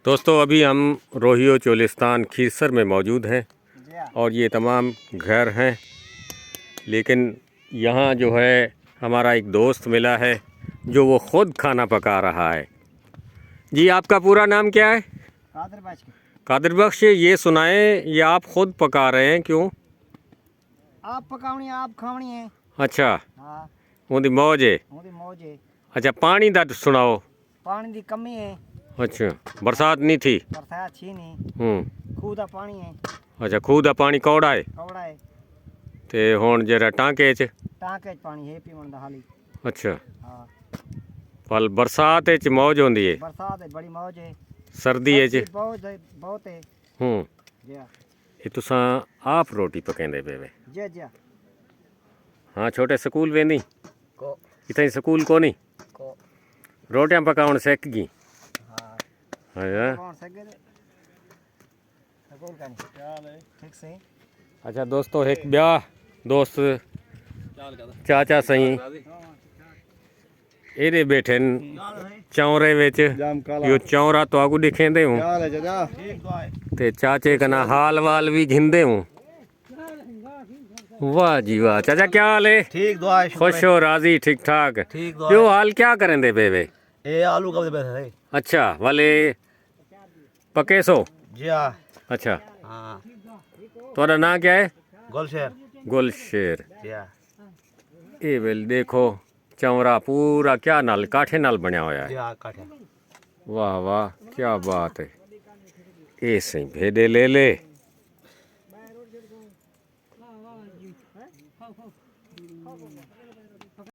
दोस्तों अभी हम रोहियो चोलिस्तान खीसर में मौजूद हैं और ये तमाम घर हैं, लेकिन यहाँ जो है हमारा एक दोस्त मिला है जो वो ख़ुद खाना पका रहा है। जी आपका पूरा नाम क्या है? कादिर बख्श। कादिर बख्श, ये सुनाएं, ये आप ख़ुद पका रहे हैं, क्यों? आप पकावनी आप खावनी है। अच्छा, हाँ उनकी मौज है। मौज है। अच्छा, पानी दा सुनाओ। पानी की कमी है। अच्छा, बरसात नहीं थी? बरसात छी नहीं। खूह दा पानी है। अच्छा, खूह दा पानी कौड़ा है कौड़ा है ते हुण जरा टांके च पानी है पीवन दा हाली। अच्छा, हाँ पल बरसात च मौज होंदी है, बरसात है बड़ी मौज है। सर्दी च बहुत है। जी ये तुसां आप रोटी पकांदे पे वे? जी जी। हाँ, छोटे स्कूल वेंदी को इतनी स्कूल को नहीं को रोटियां पकाउण सीख गई? हाँ हाँ। कौन सके स्कूल का नहीं ठीक से। अच्छा दोस्तों, एक ब्याह दोस्त चाचा सही एदे बैठे चौरे विच, यो चौरा तो आगू दिखेंदे हूँ ते चाचे कना हाल वाल भी घिंदे हूँ। वाह जी वाह, चाचा क्या हाल है? ठीक दुआ है। खुश हो, राजी, ठीक ठाक? ठीक दुआ यो हाल क्या करें दे पे वे? ये आलू कब बैठे है? अच्छा वाले पके सो? जी हाँ। अच्छा, हाँ तुम्हारा नाम क्या है? गुलशेर। गुलशेर। जी हाँ। ये वेल देखो चौरा पूरा क्या नाल काठे नाल बनया होया जी है। हाँ काटे। वाह वाह क्या बात है। ये सही भेदे ले ले।